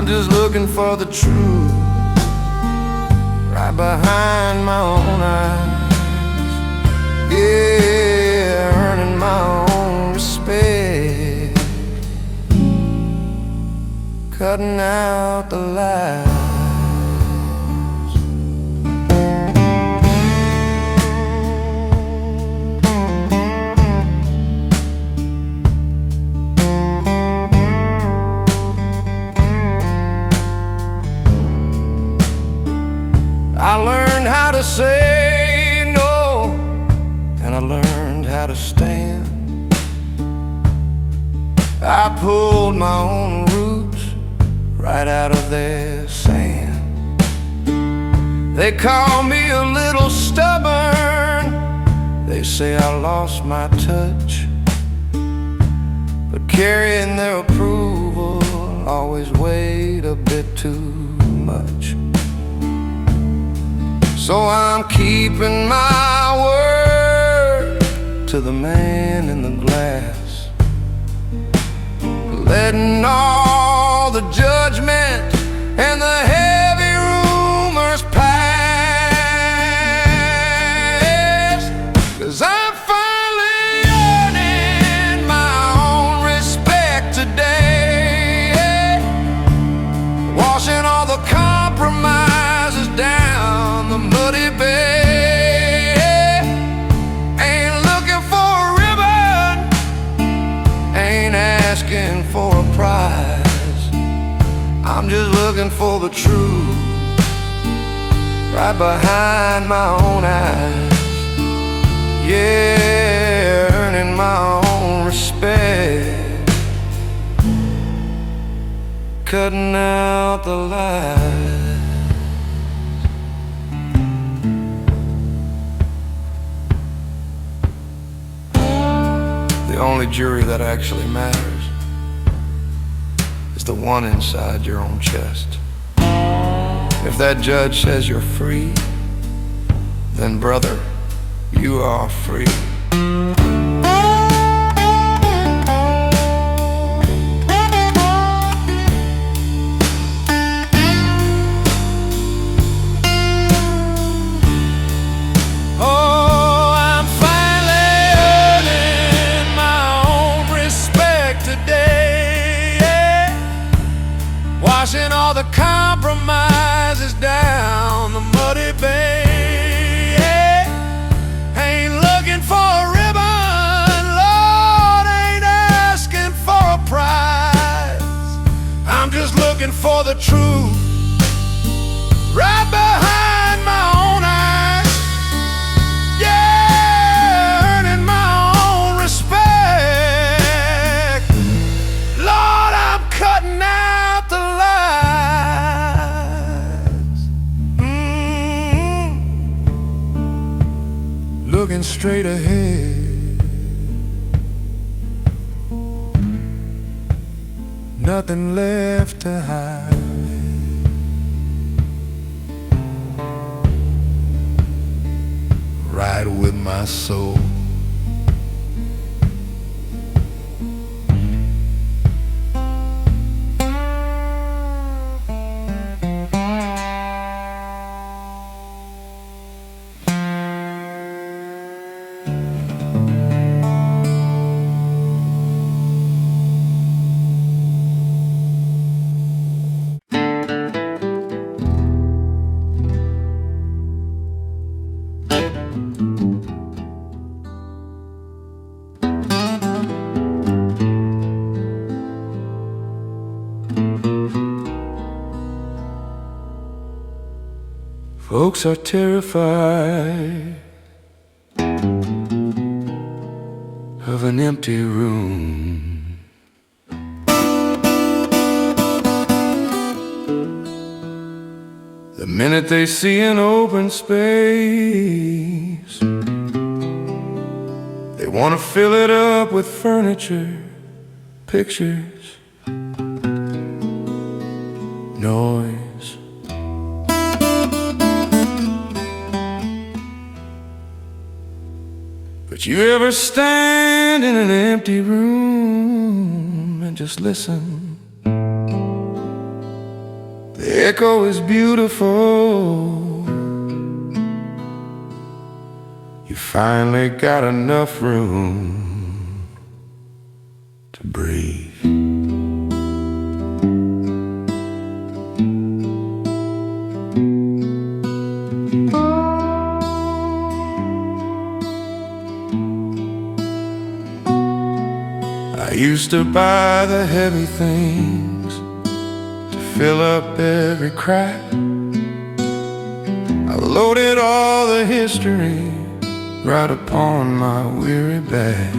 I'm just looking for the truth right behind my own eyes. Yeah, earning my own respect, cutting out the lies. I learned how to say no, and I learned how to stand. I pulled my own roots right out of their sand. They call me a little stubborn, they say I lost my touch, but carrying their approval always weighed a bit too much. So I'm keeping my word to the man in the glass, letting all the judgment and the heavy rumors pass. 'Cause I'm finally earning my own respect today, washing all the compromises down the muddy bay. Ain't looking for a ribbon, ain't asking for a prize. I'm just looking for the truth right behind my own eyes. Yeah, earning my own respect, cutting out the lies. The only jury that actually matters is the one inside your own chest. If that judge says you're free, then brother, you are free. Washing all the compromises down the muddy bay. Ain't looking for a ribbon, Lord, ain't asking for a prize. I'm just looking for the truth right behind my own eyes. Yeah, earning my own respect. Lord, I'm cutting out the lies. Looking straight ahead, nothing left to hide. Ride with my soul. Folks are terrified of an empty room. The minute they see an open space, they want to fill it up with furniture, pictures, noise. But you ever stand in an empty room and just listen echo is beautiful. You finally got enough room to breathe. I used to buy the heavy things to fill up every crack. I loaded all the history right upon my weary back.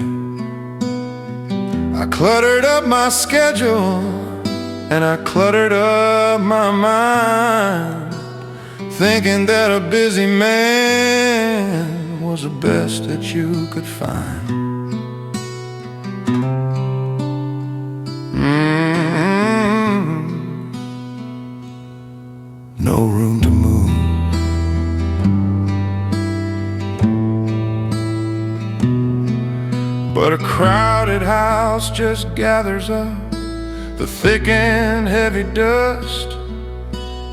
I cluttered up my schedule and I cluttered up my mind, thinking that a busy man was the best that you could find. No room to move. But a crowded house just gathers up the thick and heavy dust,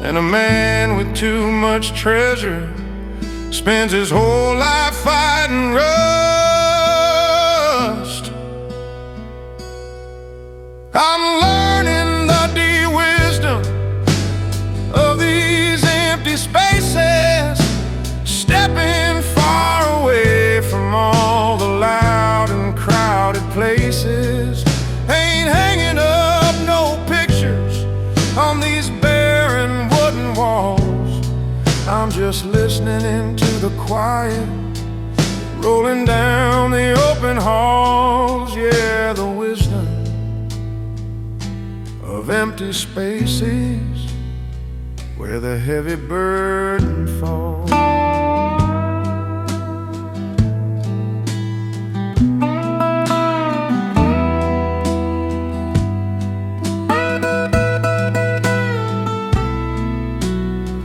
and a man with too much treasure spends his whole life fighting rust. I'm learning the deep wisdom of these empty spaces, stepping far away from all the loud and crowded places. Ain't hanging up no pictures on these barren wooden walls. I'm just listening into the quiet, rolling down the open halls. Yeah, the wisdom of empty spaces where the heavy burden falls.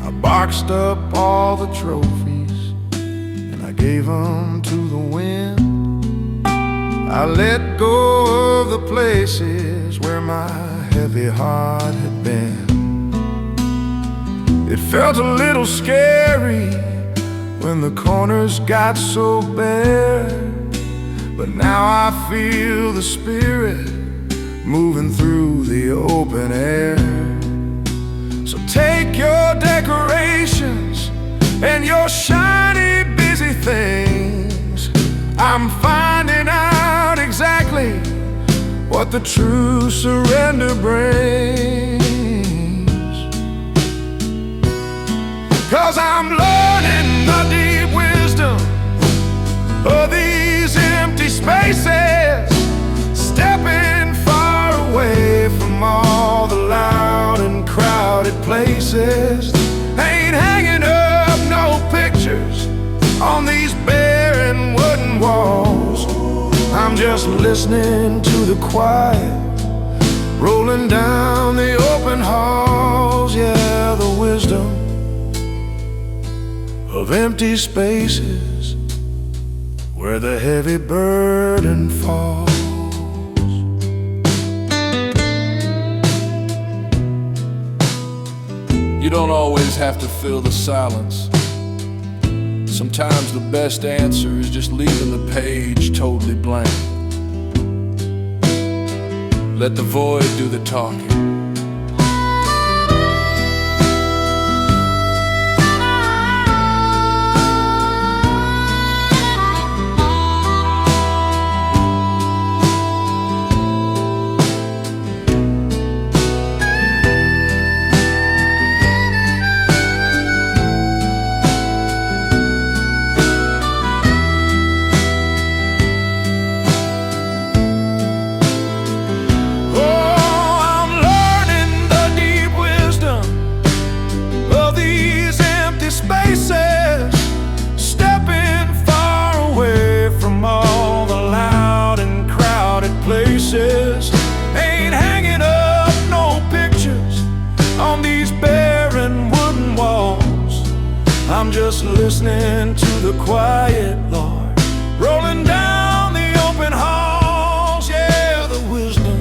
I boxed up all the trophies and I gave them to the wind. I let go of the places where my heavy heart had been. It felt a little scary when the corners got so bare, but now I feel the spirit moving through the open air. So take your decorations and your shiny busy things. I'm finding out exactly what the true surrender brings. 'Cause I'm learning the deep wisdom of these empty spaces, stepping far away from all the loud and crowded places. Ain't hanging up no pictures on these barren wooden walls. I'm just listening to the quiet, rolling down the open halls. Yeah, the wisdom of empty spaces where the heavy burden falls. You don't always have to fill the silence. Sometimes the best answer is just leaving the page totally blank. Let the void do the talking. Ain't hanging up no pictures on these barren wooden walls. I'm just listening to the quiet, Lord, rolling down the open halls. Yeah, the wisdom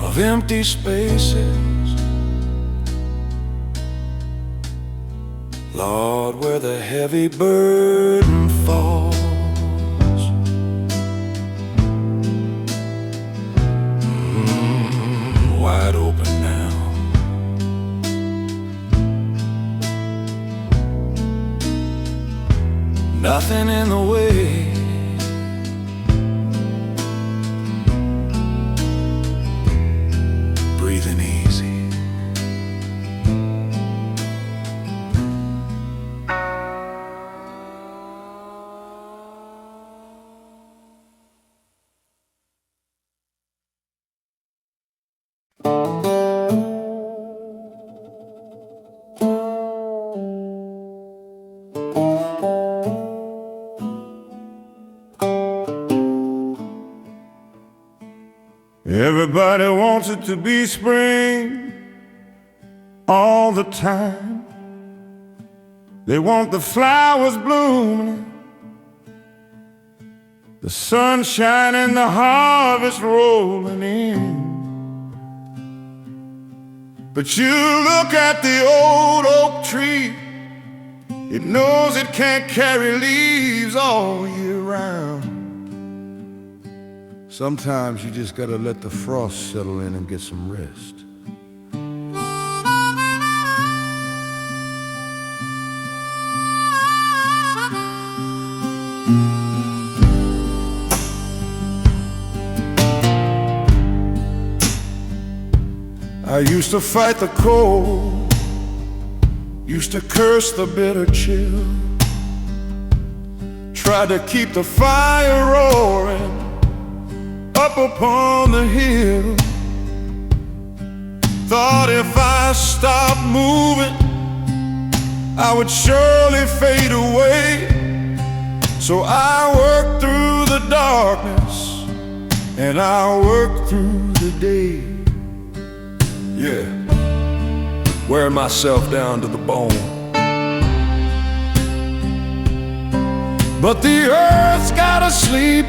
of empty spaces where the heavy burden falls. Wide open now. Nothing in the way. Breathing easy. Everybody wants it to be spring all the time. They want the flowers blooming, the sun shining, the harvest rolling in. But you look at the old oak tree, it knows it can't carry leaves all year round. Sometimes you just gotta let the frost settle in and get some rest. I used to fight the cold, used to curse the bitter chill, tried to keep the fire roaring up upon the hill. Thought if I stopped moving, I would surely fade away. So I worked through the darkness and I worked through the day. Yeah, wearing myself down to the bone. But the earth's gotta sleep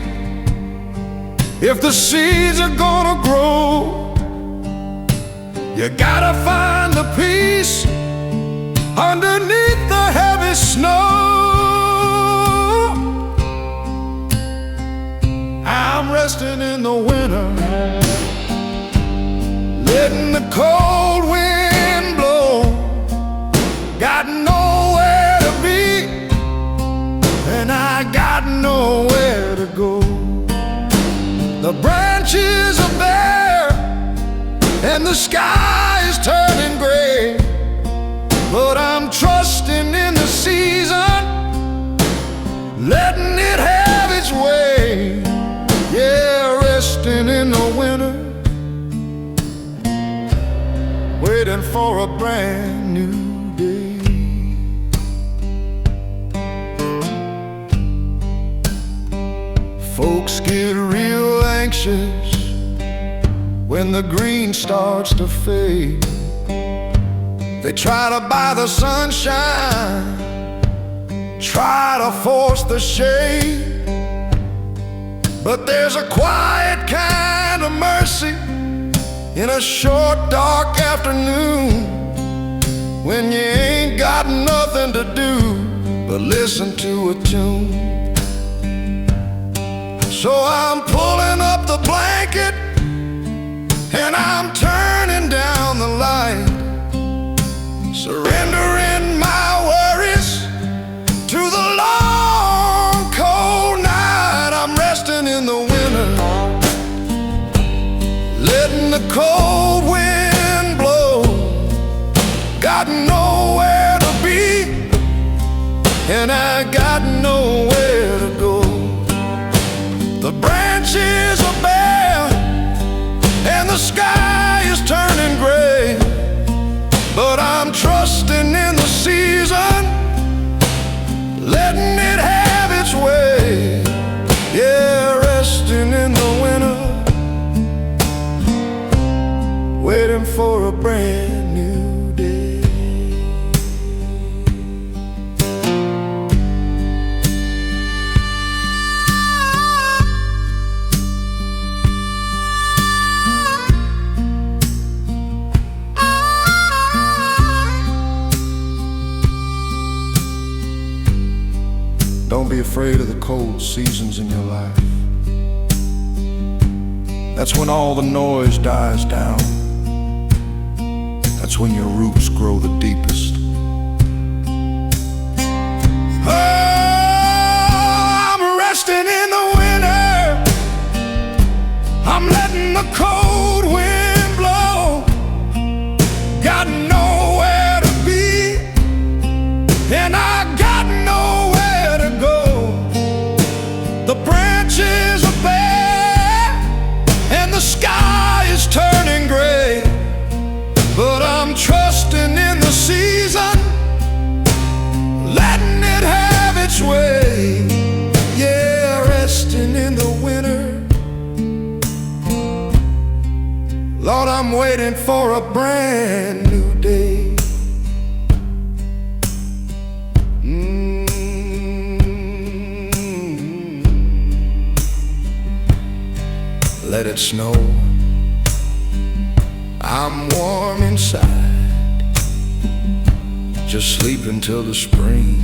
if the seeds are gonna grow. You gotta find the peace underneath the heavy snow. I'm resting in the winter, letting the cold wind blow. Got nowhere to be, and I got nowhere to go. The branches are bare, and the sky is turning gray. But I'm trusting in the season, letting it have its way. Yeah, resting in the winter, waiting for a brand new day. Folks get real anxious when the green starts to fade. They try to buy the sunshine, try to force the shade. But there's a quiet kind of mercy in a short, dark afternoon, when you ain't got nothing to do but listen to a tune. So I'm pulling up the blanket and I'm turning down the light, surrendering my worries to the long, cold night. I'm resting in the winter, letting the cold wind blow. Got nowhere to be, and I got nowhere to go. The branches are bare, and the sky is turning gray. But I'm trusting in the season, letting it have its way. Yeah, resting in the winter, don't be afraid of the cold seasons in your life. That's when all the noise dies down. That's when your roots grow the deepest. Oh, I'm resting in the winter. I'm letting the cold wind blow. Got nowhere to be, and I got nowhere to go. The branches are bare, and the sky is turning gray. But I'm trusting in the season, letting it have its way. Yeah, resting in the winter. Lord, I'm waiting for a brand new day. Let it snow. I'm warm inside. Just sleep until the spring.